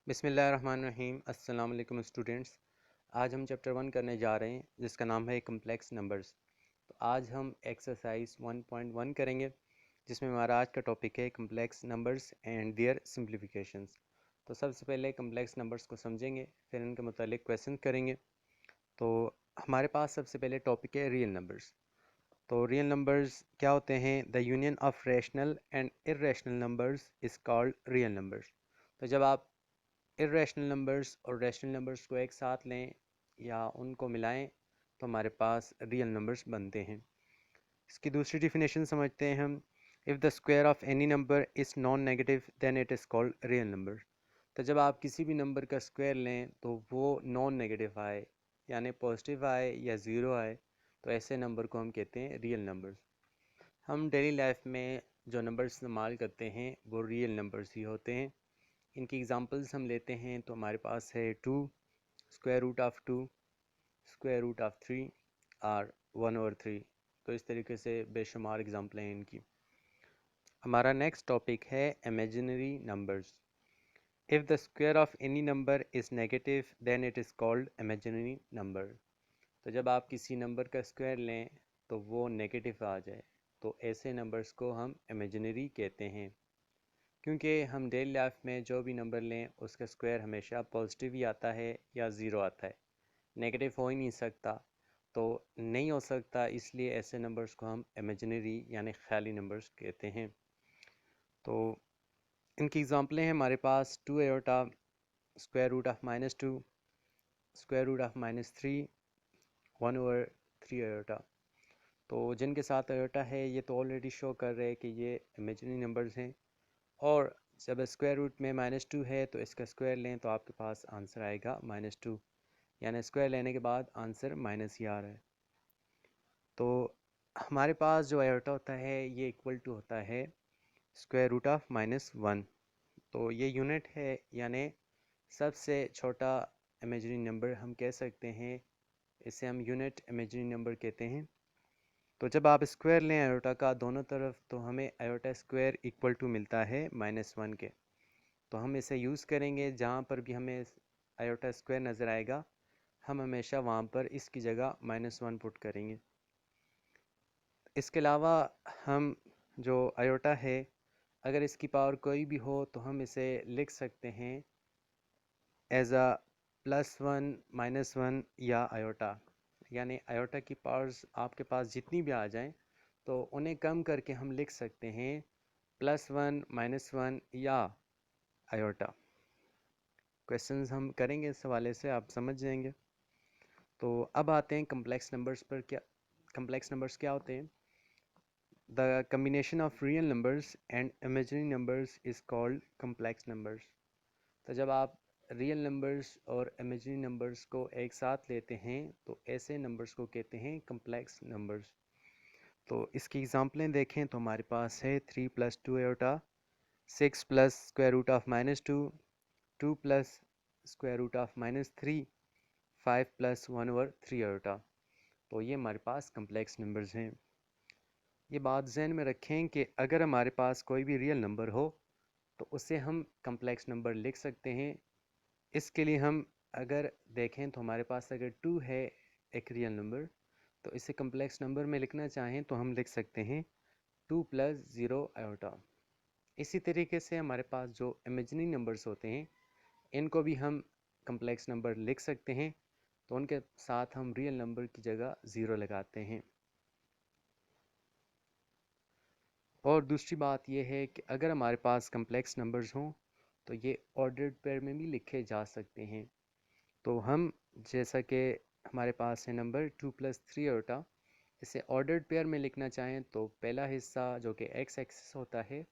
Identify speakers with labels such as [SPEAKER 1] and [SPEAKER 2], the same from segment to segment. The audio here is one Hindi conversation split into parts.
[SPEAKER 1] बिस्मिल्लाहिर्रहमानिर्रहीम। अस्सलाम वालेकुम स्टूडेंट्स। आज हम चैप्टर 1 करने जा रहे हैं जिसका नाम है कम्प्लेक्स नंबर्स। तो आज हम एक्सरसाइज 1.1 करेंगे जिसमें हमारा आज का टॉपिक है complex numbers and their simplifications. तो सबसे पहले कम्प्लेक्स नंबर्स को समझेंगे, फिर इनके मुतालिक क्वेश्चन करेंगे। तो हमारे पास सबसे पहले टॉपिक है रियल नंबर्स। तो रियल नंबर्स क्या होते हैं? The union of rational and irrational numbers is called real numbers. तो जब आप इर्रेशनल नंबर्स और रैशनल नंबर्स को एक साथ लें या उनको मिलाएं तो हमारे पास रियल नंबर्स बनते हैं। इसकी दूसरी डिफिनेशन समझते हैं हम। If the square of any number is non negative then it is called real number. तो जब आप किसी भी नंबर का स्क्वायर लें तो वो नॉन नेगेटिव आए, यानी पॉजिटिव आए या ज़ीरो आए, तो ऐसे नंबर को हम कहते हैं रियल नंबर्स। हम डेली लाइफ में जो नंबर इस्तेमाल करते हैं वो रियल नंबर्स ही होते हैं। इनकी एग्जांपल्स हम लेते हैं तो हमारे पास है 2, square root of 2, square root of 3 और 1/3। तो इस तरीके से बेशुमार एग्जांपल हैं इनकी। हमारा नेक्स्ट टॉपिक है imaginary numbers. If the square of any number is negative then it is called imaginary number. तो जब आप किसी नंबर का स्क्वायर लें तो वो नेगेटिव आ जाए तो ऐसे नंबर्स को हम इमेजिनरी कहते हैं। क्योंकि हम डेली लाइफ में जो भी नंबर लें उसका स्क्वायर हमेशा पॉजिटिव ही आता है या ज़ीरो आता है, नेगेटिव हो ही नहीं सकता। तो नहीं हो सकता, इसलिए ऐसे नंबर्स को हम इमेजिनरी यानी ख्याली नंबर्स कहते हैं। तो इनकी एग्जांपलें हैं हमारे पास 2 iota, square root of -2, square root of -3, 1/3 iota. तो जिनके साथ आयोटा है ये तो ऑलरेडी शो कर रहे हैं कि ये इमेजिनरी नंबर्स हैं। और जब स्क्वायर रूट में -2 है तो इसका स्क्वायर लें तो आपके पास आंसर आएगा -2, यानी स्क्वायर लेने के बाद आंसर माइनस ही आ रहा है। तो हमारे पास जो आयोटा होता है ये इक्वल टू होता है स्क्वायर रूट ऑफ -1। तो ये यूनिट है, यानी सबसे छोटा इमेजिनरी नंबर हम कह सकते हैं। इसे हम यूनिट इमेजिनरी नंबर कहते हैं। तो जब आप स्क्वायर लें आयोटा का दोनों तरफ तो हमें आयोटा स्क्वायर इक्वल टू मिलता है -1 के। तो हम इसे यूज़ करेंगे, जहाँ पर भी हमें आयोटा स्क्वायर नज़र आएगा हम हमेशा वहाँ पर इसकी जगह -1 पुट करेंगे। इसके अलावा हम जो आयोटा है अगर इसकी पावर कोई भी हो तो हम इसे लिख सकते हैं एज अ +1, -1 या आयोटा। यानी आयोटा की पावर्स आपके पास जितनी भी आ जाएं तो उन्हें कम करके हम लिख सकते हैं +1, -1 या आयोटा। क्वेश्चंस हम करेंगे इस हवाले से, आप समझ जाएंगे। तो अब आते हैं कम्प्लेक्स नंबर्स पर। क्या कम्प्लेक्स नंबर्स क्या होते हैं? The combination of real numbers and imaginary numbers is called complex numbers. तो जब आप रियल नंबर्स और इमेजिनरी नंबर्स को एक साथ लेते हैं तो ऐसे नंबर्स को कहते हैं कम्प्लेक्स नंबर्स। तो इसकी एग्जांपलें देखें तो हमारे पास है 3 + 2 iota, 6 + square root of -2, 2 + square root of -3, 5 + 1/3 iota. तो ये हमारे पास कम्प्लेक्स नंबर्स हैं। ये बात जहन में रखें कि अगर हमारे पास कोई भी रियल नंबर हो तो उसे हम कम्प्लेक्स नंबर लिख सकते हैं। इसके लिए हम अगर देखें तो हमारे पास अगर 2 है एक रियल नंबर, तो इसे कम्प्लेक्स नंबर में लिखना चाहें तो हम लिख सकते हैं 2 + 0 आयोटा। इसी तरीके से हमारे पास जो इमेजिनरी नंबर्स होते हैं इनको भी हम कम्प्लेक्स नंबर लिख सकते हैं, तो उनके साथ हम रियल नंबर की जगह 0 लगाते हैं। और दूसरी बात यह है कि अगर हमारे पास कम्प्लेक्स नंबर्स हों तो ये ऑर्डर्ड पेयर में भी लिखे जा सकते हैं। तो हम जैसा कि हमारे पास है नंबर 2 + 3 आयोटा, इसे ऑर्डर्ड पेयर में लिखना चाहें तो पहला हिस्सा जो कि एक्स एक्सिस होता है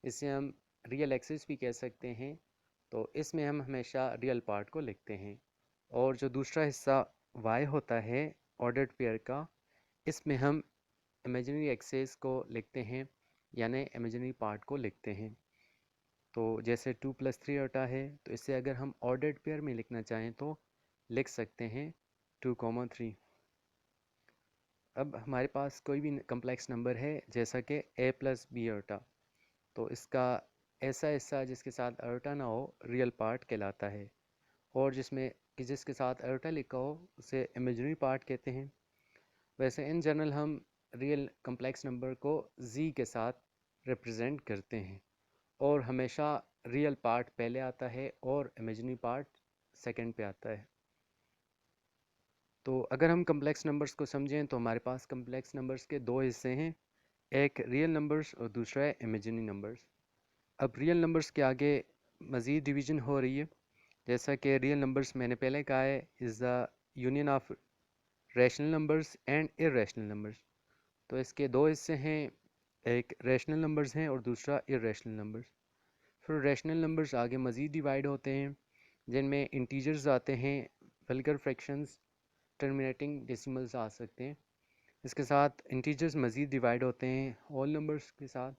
[SPEAKER 1] इसे हम रियल एक्सिस भी कह सकते हैं। तो इसमें हम हमेशा रियल पार्ट को लिखते हैं। और जो दूसरा हिस्सा वाई होता है ऑर्डर्ड पेयर का, इसमें हम इमेजिनरी एक्सेस को लिखते हैं, यानी इमेजिनरी पार्ट को लिखते हैं। तो जैसे 2 + 3 आयोटा है तो इसे अगर हम ऑर्डर्ड पेयर में लिखना चाहें तो लिख सकते हैं 2, 3। अब हमारे पास कोई भी कम्प्लेक्स नंबर है जैसा कि a + b आयोटा, तो इसका ऐसा हिस्सा जिसके साथ आयोटा ना हो रियल पार्ट कहलाता है, और जिसके साथ आयोटा लिखा हो उसे इमेजिनरी पार्ट कहते हैं। वैसे इन जनरल हम रियल कम्प्लेक्स नंबर को z के साथ रिप्रेजेंट करते हैं, और हमेशा रियल पार्ट पहले आता है और इमेजिनरी पार्ट सेकंड पे आता है। तो अगर हम कम्प्लेक्स नंबर्स को समझें तो हमारे पास कम्प्लेक्स नंबर्स के दो हिस्से हैं, एक रियल नंबर्स और दूसरा है इमेजिनरी नंबर्स। अब रियल नंबर्स के आगे मज़ीद डिवीज़न हो रही है, जैसा कि रियल नंबर्स मैंने पहले कहा है is the union of rational numbers and irrational numbers. तो इसके दो हिस्से हैं, एक रैशनल नंबर्स हैं और दूसरा इर्रेशनल नंबर्स। फिर रैशनल नंबर्स आगे मज़ीद डिवाइड होते हैं, जिनमें इंटीजर्स आते हैं, वल्गर फ्रैक्शंस, टर्मिनेटिंग डेसिमल्स आ सकते हैं। इसके साथ इंटीजर्स मज़ीद डिवाइड होते हैं होल नंबर्स के साथ,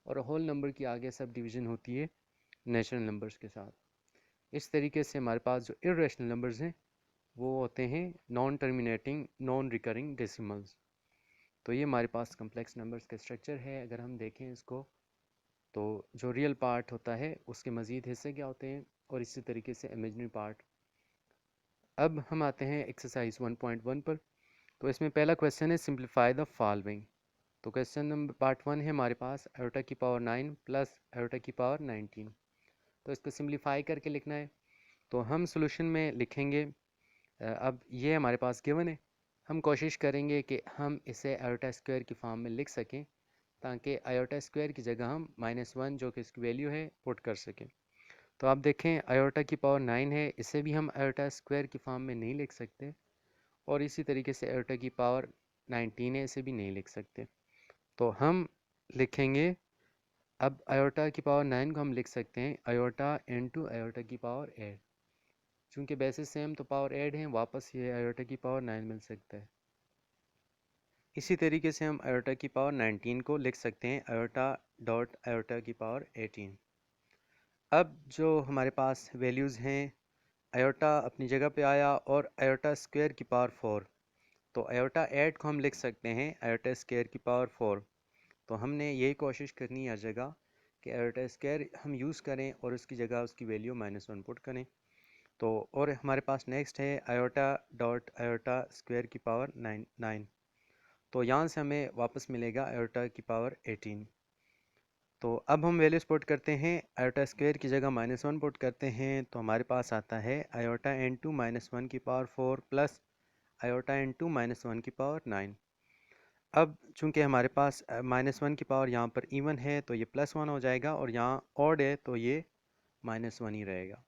[SPEAKER 1] और होल नंबर की आगे सब डिवीज़न होती है नेचुरल नंबर्स के साथ। इस तरीके से हमारे पास जो इर्रेशनल नंबर्स हैं वो होते हैं non terminating non recurring decimals. तो ये हमारे पास कम्प्लेक्स नंबर्स का स्ट्रक्चर है। अगर हम देखें इसको, तो जो रियल पार्ट होता है उसके मज़ीद हिस्से क्या होते हैं, और इसी तरीके से इमेजिनरी पार्ट। अब हम आते हैं एक्सरसाइज 1.1 पर। तो इसमें पहला क्वेश्चन है सिंप्लीफाई द फॉलोइंग। तो क्वेश्चन नंबर पार्ट 1 है हमारे पास आयोटा की पावर 9 प्लस आयोटा की पावर 19। तो इसको सिंप्लीफाई करके लिखना है। तो हम सोल्यूशन में लिखेंगे, अब ये हमारे पास गिवन है, हम कोशिश करेंगे कि हम इसे आयोटा स्क्वायर की फॉर्म में लिख सकें, ताकि आयोटा स्क्वायर की जगह हम -1 जो कि इसकी वैल्यू है पुट कर सकें। तो आप देखें आयोटा की पावर 9 है, इसे भी हम आयोटा स्क्वायर की फॉर्म में नहीं लिख सकते, और इसी तरीके से आयोटा की पावर 19 है, इसे भी नहीं लिख सकते। तो हम लिखेंगे, अब आयोटा की पावर 9 को हम लिख सकते हैं आयोटा इनटू आयोटा की पावर 8। चूँकि बेसिस सेम तो पावर 8 है, वापस ये आयोटा की पावर 9 मिल सकता है। इसी तरीके से हम आयोटा की पावर 19 को लिख सकते हैं आयोटा डॉट आयोटा की पावर 18। अब जो हमारे पास वैल्यूज़ हैं, आयोटा अपनी जगह पे आया और आयोटा स्क्वायर की पावर 4। तो आयोटा 8 को हम लिख सकते हैं आयोटा स्क्वायर की पावर 4। तो हमने यही कोशिश करनी है हर जगह कि आयोटा स्क्वायर हम यूज़ करें और उसकी जगह उसकी वैल्यू -1 पुट करें। तो और हमारे पास नेक्स्ट है आयोटा डॉट आयोटा स्क्वायर की पावर 9। तो यहाँ से हमें वापस मिलेगा आयोटा की पावर 18। तो अब हम वैल्यूज पुट करते हैं, आयोटा स्क्वायर की जगह -1 पुट करते हैं, तो हमारे पास आता है आयोटा इंटू -1 की पावर 4 प्लस आयोटा इंटू -1 की पावर 9। अब चूंकि हमारे पास -1 की पावर यहाँ पर इवन है तो ये +1 हो जाएगा, और यहाँ ऑड है तो ये -1 ही रहेगा।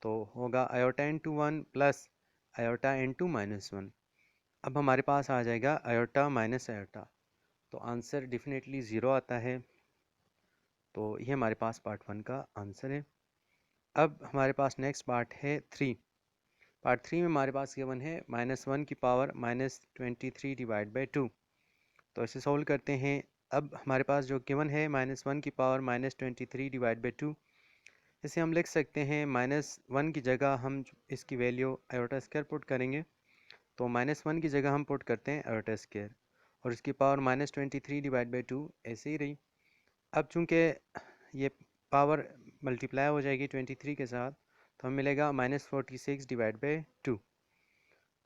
[SPEAKER 1] तो होगा iota into 1 plus iota into -1। अब हमारे पास आ जाएगा आयोटा माइनस आयोटा, तो आंसर डेफिनेटली ज़ीरो आता है। तो ये हमारे पास पार्ट 1 का आंसर है। अब हमारे पास नेक्स्ट पार्ट है 3। पार्ट 3 में हमारे पास गिवन है -1 की पावर -23 डिवाइड बाई 2। तो इसे सॉल्व करते हैं। अब हमारे पास जो गिवन है -1 की पावर -23 डिवाइड बाई 2, इसे हम लिख सकते हैं -1 की जगह हम इसकी वैल्यू आयोटा स्क्वायर पुट करेंगे। तो -1 की जगह हम पुट करते हैं आयोटा स्क्वायर, और इसकी पावर -23 डिवाइड बाई 2 ऐसे ही रही। अब चूँकि ये पावर मल्टीप्लाई हो जाएगी 23 के साथ, तो हमें मिलेगा -46 डिवाइड बाई 2।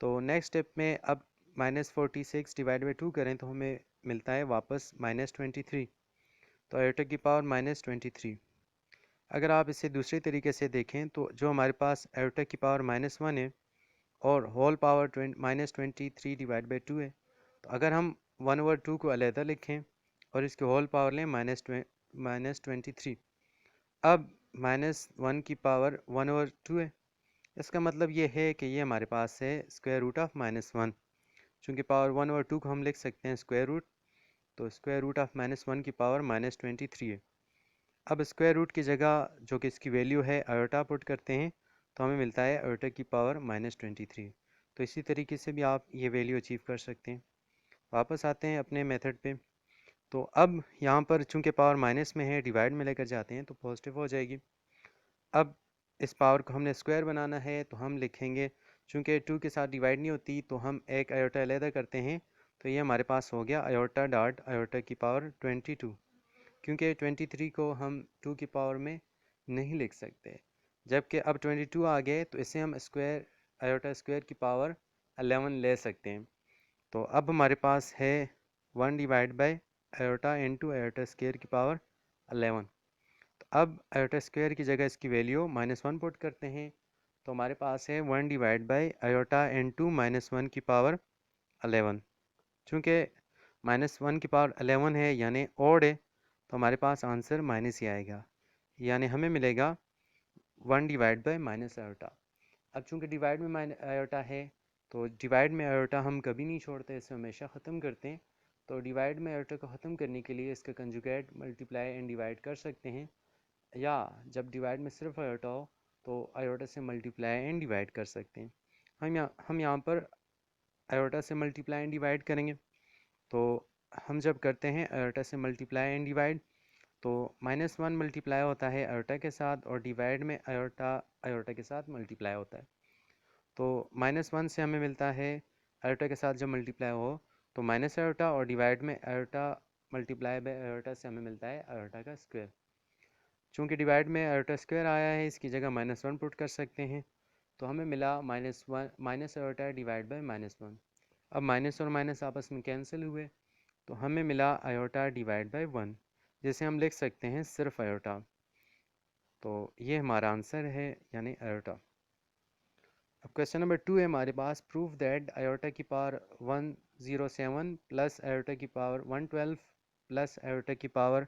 [SPEAKER 1] तो नेक्स्ट स्टेप में अब -46 डिवाइड बाई 2 करें तो हमें मिलता है वापस -23। तो आयोटा की पावर -23। अगर आप इसे दूसरे तरीके से देखें तो जो हमारे पास आयोटा की पावर -1 है और होल पावर -23 डिवाइड बाई 2 है, तो अगर हम 1/2 को अलहदा लिखें और इसके होल पावर लें -23, अब -1 की पावर 1/2 है। इसका मतलब ये है कि ये हमारे पास है स्क्वायर रूट ऑफ -1। चूँकि पावर 1/2 को हम लिख सकते हैं स्क्वायर रूट, तो स्क्वायर रूट ऑफ -1 की पावर -23 है। अब स्क्वायर रूट की जगह जो कि इसकी वैल्यू है आयोटा पुट करते हैं, तो हमें मिलता है आयोटा की पावर -23। तो इसी तरीके से भी आप ये वैल्यू अचीव कर सकते हैं। वापस आते हैं अपने मेथड पे। तो अब यहाँ पर चूँकि पावर माइनस में है, डिवाइड में लेकर जाते हैं तो पॉजिटिव हो जाएगी। अब इस पावर को हमने स्क्वायर बनाना है, तो हम लिखेंगे, चूँकि 2 के साथ डिवाइड नहीं होती तो हम एक आयोटा अलहदा करते हैं। तो ये हमारे पास हो गया आयोटा डॉट आयोटा की पावर 22, क्योंकि 23 को हम 2 की पावर में नहीं लिख सकते, जबकि अब 22 आ गए तो इसे हम स्क्वायर आयोटा स्क्वायर की पावर 11 ले सकते हैं। तो अब हमारे पास है 1 divide by iota into iota square की पावर 11। तो अब आयोटा स्क्वायर की जगह इसकी वैल्यू -1 पुट करते हैं, तो हमारे पास है 1 डिवाइड बाई आयोटा इंटू -1 की पावर 11। चूँकि -1 की पावर 11 है यानी ओड है, तो हमारे पास आंसर माइनस ही आएगा, यानी हमें मिलेगा 1 डिवाइड बाई माइनस आयोटा। अब चूँकि डिवाइड में आयोटा है, तो डिवाइड में आयोटा हम कभी नहीं छोड़ते, इसे हमेशा ख़त्म करते हैं। तो डिवाइड में आयोटा को ख़त्म करने के लिए इसका कंजुगेट मल्टीप्लाई एंड डिवाइड कर सकते हैं, या जब डिवाइड में सिर्फ आयोटा हो तो आयोटा से मल्टीप्लाई एंड डिवाइड कर सकते हैं। हम यहाँ पर आयोटा से मल्टीप्लाई एंड डिवाइड करेंगे। तो हम जब करते हैं आयोटा से मल्टीप्लाई एंड डिवाइड, तो -1 मल्टीप्लाई होता है आयोटा के साथ, और डिवाइड में आयोटा आयोटा के साथ मल्टीप्लाई होता है। तो -1 से हमें मिलता है आयोटा के साथ जब मल्टीप्लाई हो तो माइनस आयोटा, और डिवाइड में आयोटा मल्टीप्लाई बाय आयोटा से हमें मिलता है आयोटा का स्क्वायर। चूँकि डिवाइड में आयोटा स्क्वायर आया है, इसकी जगह -1 पुट कर सकते हैं, तो हमें मिला माइनस आयोटा डिवाइड बाय -1। अब माइनस और माइनस आपस में कैंसिल हुए, तो हमें मिला आयोटा डिवाइड बाय 1, जिसे हम लिख सकते हैं सिर्फ आयोटा। तो ये हमारा आंसर है, यानी आयोटा। अब क्वेश्चन नंबर 2 है हमारे पास, प्रूव दैट आयोटा की पावर 107 प्लस आयोटा की पावर 112 प्लस आयोटा की पावर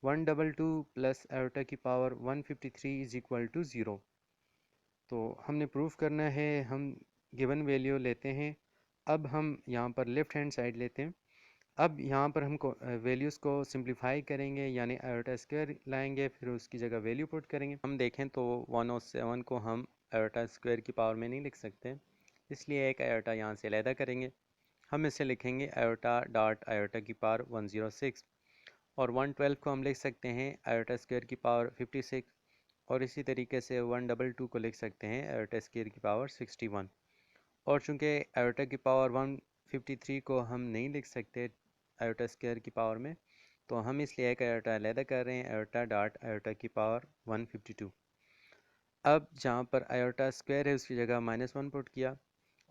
[SPEAKER 1] 122 प्लस आयोटा की पावर 153 इज इक्वल टू 0। तो हमने प्रूफ करना है, हम गिवन वैल्यू लेते हैं। अब हम यहाँ पर लेफ़्ट हैंड साइड लेते हैं। अब यहाँ पर हमको वैल्यूज़ को सिंप्लीफाई करेंगे, यानी आयोटा स्क्वायर लाएंगे, फिर उसकी जगह वैल्यू पुट करेंगे। हम देखें तो 107 को हम आयोटा स्क्वायर की पावर में नहीं लिख सकते, इसलिए एक आयोटा यहाँ से अलहदा करेंगे। हम इसे लिखेंगे आयोटा डॉट आयोटा की पावर 106, और 112 को हम लिख सकते हैं आयोटा स्क्वायर की पावर 56, और इसी तरीके से 122 को लिख सकते हैं आयोटा स्क्वायर की पावर 61। और चूँकि आयोटा की पावर 153 को हम नहीं लिख सकते आयोटा स्क्वायर की पावर में, तो हम इसलिए एक आयोटा अलहदा कर रहे हैं, आयोटा डॉट आयोटा की पावर 152। अब जहाँ पर आयोटा स्क्वायर है उसकी जगह -1 पुट किया,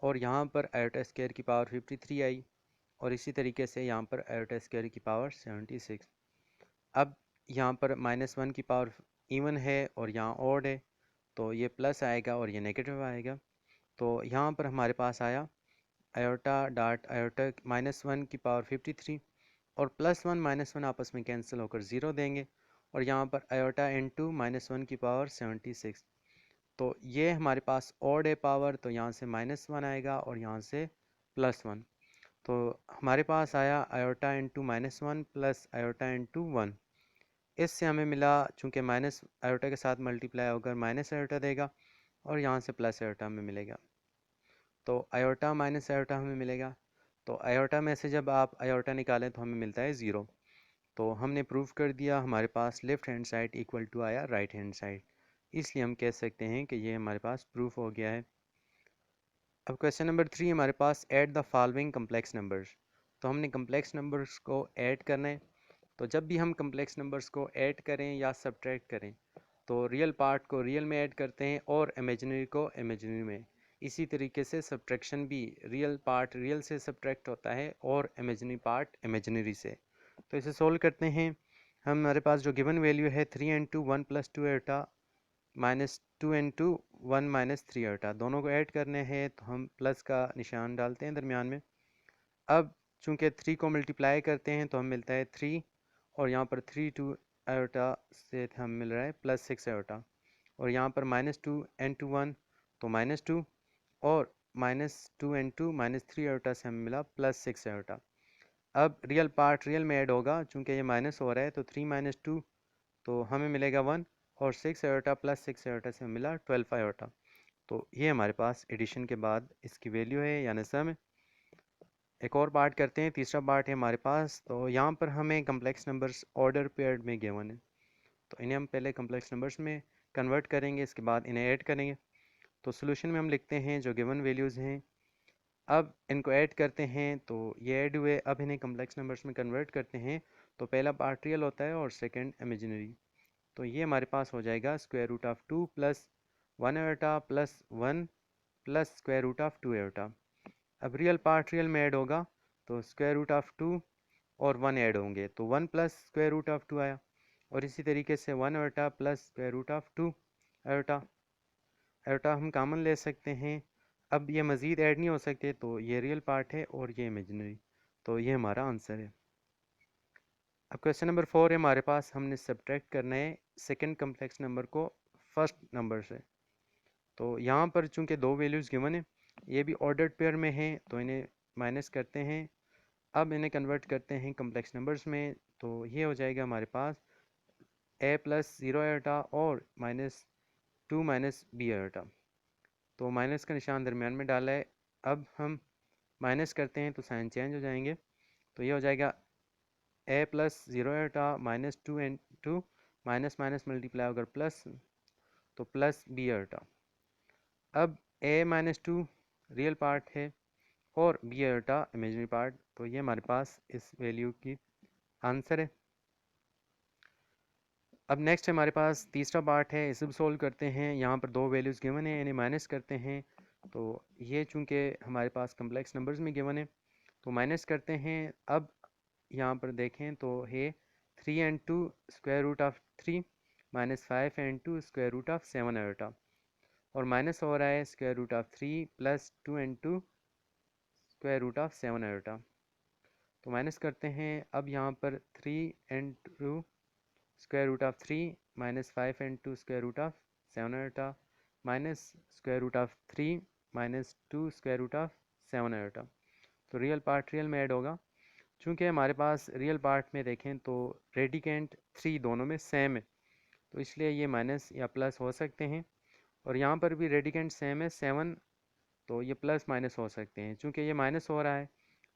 [SPEAKER 1] और यहाँ पर आयोटा स्क्वायर की पावर 53 आई, और इसी तरीके से यहाँ पर आयोटा स्क्वायर की पावर 76। अब यहाँ पर -1 की पावर इवन है और यहाँ ऑड है, तो ये प्लस आएगा और ये नेगेटिव आएगा। तो यहाँ पर हमारे पास आया आयोटा डॉट आयोटा -1 की पावर 53, और +1 -1 आपस में कैंसिल होकर 0 देंगे, और यहाँ पर आयोटा इंटू -1 की पावर 76। तो ये हमारे पास ऑड है पावर, तो यहाँ से -1 आएगा और यहाँ से +1। तो हमारे पास आया iota into -1 plus iota into 1। इससे हमें मिला, चूँकि माइनस आयोटा के साथ मल्टीप्लाई होकर माइनस आयोटा देगा, और यहाँ से प्लस आयोटा हमें मिलेगा। तो आयोटा माइनस आयोटा हमें मिलेगा। तो आयोटा में से जब आप आयोटा निकालें तो हमें मिलता है 0। तो हमने प्रूव कर दिया, हमारे पास left hand side equal to आया राइट हैंड साइड, इसलिए हम कह सकते हैं कि ये हमारे पास प्रूफ हो गया है। अब क्वेश्चन नंबर 3 हमारे पास, add the following complex numbers. तो हमने कम्प्लेक्स नंबर्स को ऐड करना है। तो जब भी हम कम्प्लेक्स नंबर्स को ऐड करें या सब्ट्रैक्ट करें, तो रियल पार्ट को रियल में ऐड करते हैं और इमेजिनरी को इमेजिनरी में। इसी तरीके से सब्ट्रैक्शन भी, रियल पार्ट रियल से सब्ट्रैक्ट होता है और इमेजिनरी पार्ट इमेजिनरी से। तो इसे सोल्व करते हैं। हमारे पास जो गिवन वैल्यू है 3 into 1 plus 2 iota -2 into 1 -3 iota, दोनों को ऐड करने हैं, तो हम प्लस का निशान डालते हैं दरमियान में। अब चूँकि 3 को मल्टीप्लाई करते हैं तो हम मिलता है 3, और यहाँ पर 3 2 आयोटा से हम मिल रहा है +6 आयोटा, और यहाँ पर -2 इंटू 1 तो -2, और -2 इंटू -3 आयोटा से हमें मिला +6 आयोटा। अब रियल पार्ट रियल में ऐड होगा, चूँकि ये माइनस हो रहा है, तो 3 - 2 तो हमें मिलेगा 1, और 6 आयोटा +6 आयोटा से मिला 12 आयोटा। तो ये हमारे पास एडिशन के बाद इसकी वैल्यू है, यानी सम है। एक और पार्ट करते हैं, तीसरा पार्ट है हमारे पास। तो यहाँ पर हमें कम्प्लेक्स नंबर्स ऑर्डर पेयर्ड में गिवन है, तो इन्हें हम पहले कम्प्लेक्स नंबर्स में कन्वर्ट करेंगे, इसके बाद इन्हें ऐड करेंगे। तो सोल्यूशन में हम लिखते हैं जो गिवन वैल्यूज़ हैं, अब इनको ऐड करते हैं, तो ये ऐड हुए, अब इन्हें कम्प्लेक्स नंबर्स में कन्वर्ट करते हैं, तो पहला पार्ट रियल होता है और सेकंड इमेजिनरी। तो ये हमारे पास हो जाएगा square root of 2 plus 1 iota plus 1 plus square root of 2 iota. अब रियल पार्ट रियल में ऐड होगा तो स्क्वायर रूट ऑफ 2 और 1 ऐड होंगे तो 1 प्लस स्क्वायर रूट ऑफ 2 आया, और इसी तरीके से 1 iota plus square root of 2 iota. Iota हम कॉमन ले सकते हैं। अब ये मज़ीद ऐड नहीं हो सकते तो ये रियल पार्ट है और ये इमेजिनरी। तो ये हमारा आंसर है। अब क्वेश्चन नंबर 4 है हमारे पास, हमने सब्ट्रैक्ट करना है सेकंड कम्प्लेक्स नंबर को फर्स्ट नंबर से। तो यहाँ पर चूंकि दो वैल्यूज़ गिवन है, ये भी ऑर्डर्ड पेयर में है, तो इन्हें माइनस करते हैं। अब इन्हें कन्वर्ट करते हैं कम्प्लेक्स नंबर्स में। तो ये हो जाएगा हमारे पास a प्लस ज़ीरो आयोटा और माइनस 2 माइनस बी आयोटा। तो माइनस का निशान दरमियान में डाला है। अब हम माइनस करते हैं तो साइन चेंज हो जाएंगे। तो ये हो जाएगा a plus zero iota minus 2 and 2 minus minus multiply होकर प्लस, तो प्लस बी आयोटा। अब a माइनस 2 रियल पार्ट है और बी आयोटा इमेजिनरी पार्ट। तो ये हमारे पास इस वैल्यू की आंसर है। अब नेक्स्ट हमारे पास तीसरा पार्ट है, इसे भी सोल्व करते हैं। यहाँ पर दो वैल्यूज़ गिवन है, इन्हें माइनस करते हैं। तो ये चूँकि हमारे पास कम्प्लेक्स नंबर्स में गिवन है तो माइनस करते हैं। अब यहाँ पर देखें तो है 3 and 2 square root of 3 minus 5 and 2 square root of 7 iota, और माइनस हो रहा है square root of 3 plus 2 and 2 square root of 7 iota. तो माइनस करते हैं। अब यहाँ पर 3 and 2 square root of 3 minus 5 and 2 square root of 7 iota minus square root of 3 minus 2 square root of 7 iota. तो रियल पार्ट रियल में ऐड होगा। चूँकि हमारे पास रियल पार्ट में देखें तो रेडिकेंट 3 दोनों में सेम है, तो इसलिए ये माइनस या प्लस हो सकते हैं। और यहाँ पर भी रेडिकेंट सेम है 7, तो ये प्लस माइनस हो सकते हैं। चूँकि ये माइनस हो रहा है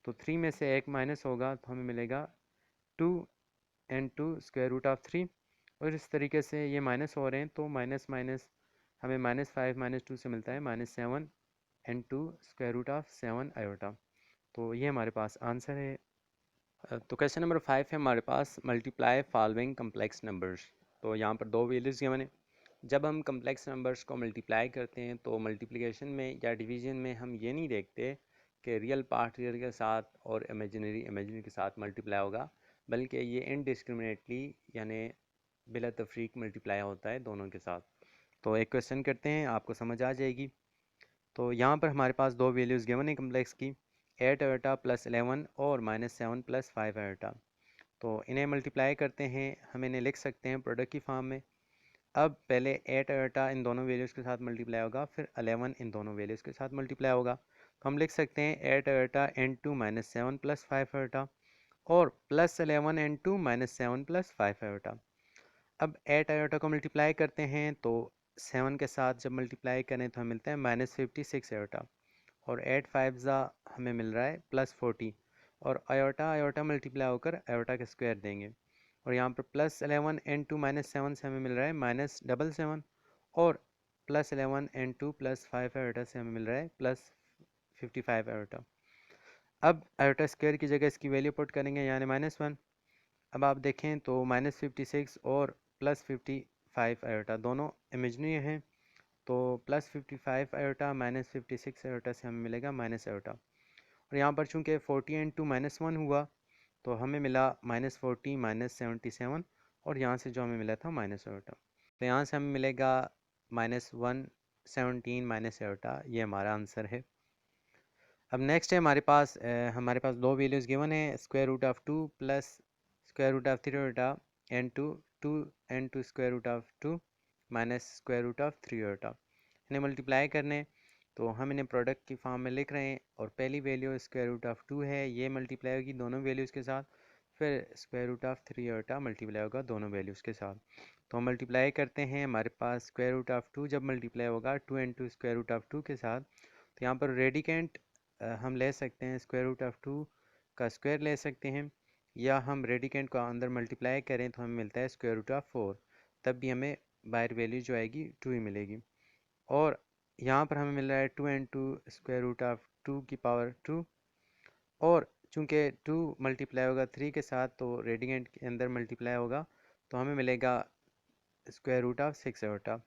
[SPEAKER 1] तो 3 में से एक माइनस होगा तो हमें मिलेगा 2 एंड 2 स्क्वायर रूट ऑफ 3, और इस तरीके से ये माइनस हो रहे हैं तो माइनस माइनस हमें माइनस 5 माइनस 2 से मिलता है minus 7 and 2 square root of 7 iota. तो ये हमारे पास आंसर है। तो क्वेश्चन नंबर 5 है हमारे पास, मल्टीप्लाई फॉलोइंग कम्प्लेक्स नंबर्स। तो यहाँ पर दो वैल्यूज़ गिवन है। जब हम कम्प्लेक्स नंबर्स को मल्टीप्लाई करते हैं तो मल्टीप्लिकेशन में या डिवीज़न में हम ये नहीं देखते कि रियल पार्ट रियल के साथ और इमेजिनरी इमेजिनरी के साथ मल्टीप्लाई होगा, बल्कि ये इनडिस्क्रिमिनेटली यानी बिला तफरीक मल्टीप्लाई होता है दोनों के साथ। तो एक क्वेश्चन करते हैं, आपको समझ आ जाएगी। तो यहाँ पर हमारे पास दो वैल्यूज़ गिवन है कम्प्लेक्स की, 8 आयोटा प्लस 11 और माइनस 7 प्लस 5 आयोटा। तो इन्हें मल्टीप्लाई करते हैं, हम इन्हें लिख सकते हैं प्रोडक्ट की फॉर्म में। अब पहले 8 आयोटा इन दोनों वैल्यूज़ के साथ मल्टीप्लाई होगा, फिर 11 इन दोनों वैल्यूज़ के साथ मल्टीप्लाई होगा। तो हम लिख सकते हैं 8 iota into minus 7 plus 5 iota और plus 11 into minus 7 plus 5 iota. अब 8 आयोटा को मल्टीप्लाई करते हैं तो 7 के साथ जब मल्टीप्लाई करें तो हमें मिलता है माइनस 56 आयोटा, और 8 5 ज़ा हमें मिल रहा है प्लस 40, और आयोटा आयोटा मल्टीप्लाई होकर आयोटा के स्क्वायर देंगे। और यहाँ पर प्लस 11 एन टू माइनस 7 से हमें मिल रहा है माइनस 7 और plus 11 into plus 5 iota से हमें मिल रहा है प्लस 55 आयोटा। अब आयोटा स्क्वायर की जगह इसकी वैल्यू पुट करेंगे यानी -1। अब आप देखें तो माइनस 56 और प्लस 55 आयोटा दोनों इमेजिनरी हैं, तो प्लस 55 आयोटा माइनस 56 आयोटा से हमें मिलेगा माइनस आयोटा। और यहाँ पर चूँकि 40 इंटू -1 हुआ तो हमें मिला -40 -77, और यहाँ से जो हमें मिला था माइनस आयोटा, तो यहाँ से हमें मिलेगा -117 माइनस आयोटा। ये हमारा आंसर है। अब नेक्स्ट है हमारे पास दो वैल्यूज़ गिवन है, square root of 2 plus square root of 3 iota into 2 into square root of 2 minus square root of 3 iota. इन्हें मल्टीप्लाई करने तो हम इन्हें प्रोडक्ट की फॉर्म में लिख रहे हैं, और पहली वैल्यू स्क्वायर रूट ऑफ 2 है, ये मल्टीप्लाई होगी दोनों वैल्यूज़ के साथ। फिर square root of 3 iota multiply होगा दोनों वैल्यूज़ के साथ। तो हम मल्टीप्लाई करते हैं, हमारे पास स्क्वायर रूट ऑफ 2 जब मल्टीप्लाई होगा 2 इंटू स्क्वायर रूट ऑफ 2 के साथ, तो यहाँ पर रेडिकेंट हम ले सकते हैं स्क्वायर रूट ऑफ 2 का स्क्वायर ले सकते हैं, या हम रेडिकेंट को अंदर मल्टीप्लाई करें तो हमें मिलता है स्क्वायर रूट ऑफ 4, तब भी हमें बाहर वैल्यू जो आएगी 2 ही मिलेगी। और यहाँ पर हमें मिल रहा है 2 इंटू स्क्वायर रूट ऑफ 2 की पावर 2, और चूँकि 2 मल्टीप्लाई होगा 3 के साथ, तो रेडियंट के अंदर मल्टीप्लाई होगा, तो हमें मिलेगा स्क्वायर रूट ऑफ 6 आयोटा।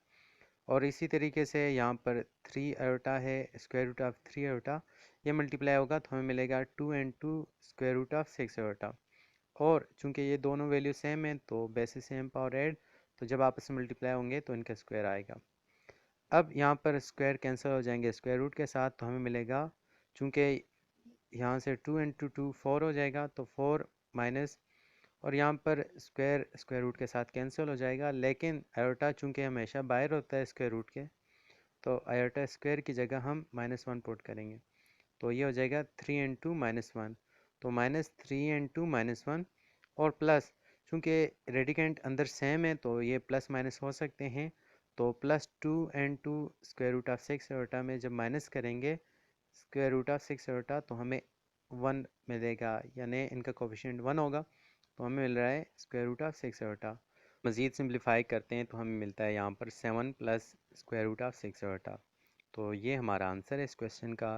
[SPEAKER 1] और इसी तरीके से यहाँ पर 3 आयोटा है, स्क्वायर रूट ऑफ 3 आयोटा, ये मल्टीप्लाई होगा तो हमें मिलेगा 2 into square root of 6 iota. और चूंकि ये दोनों वैल्यू सेम है तो बेसिस सेम पावर ऐड, तो जब आपस में मल्टीप्लाई होंगे तो इनका स्क्वायर आएगा। अब यहाँ पर स्क्वायर कैंसिल हो जाएंगे स्क्वायर रूट के साथ, तो हमें मिलेगा, चूँकि यहाँ से 2 इंटू 2 4 हो जाएगा, तो 4 माइनस, और यहाँ पर स्क्वायर स्क्वायर रूट के साथ कैंसिल हो जाएगा, लेकिन आयोटा चूँकि हमेशा बाहर होता है स्क्वायर रूट के, तो आयोटा स्क्वायर की जगह हम -1 पुट करेंगे, तो ये हो जाएगा 3 इंटू -1, तो -3 इंटू -1, और प्लस चूँकि रेडिकेंट अंदर सेम है तो ये प्लस माइनस हो सकते हैं, तो +2 into square root of 6 iota में जब माइनस करेंगे स्क्वायर रूट ऑफ 6 आयोटा, तो हमें 1 मिलेगा, यानी इनका कोफिशिएंट 1 होगा, तो हमें मिल रहा है स्क्वायर रूट ऑफ 6 आयोटा। मज़ीद सिंप्लीफाई करते हैं तो हमें मिलता है यहाँ पर 7 plus square root of 6 iota. तो ये हमारा आंसर है इस क्वेश्चन का।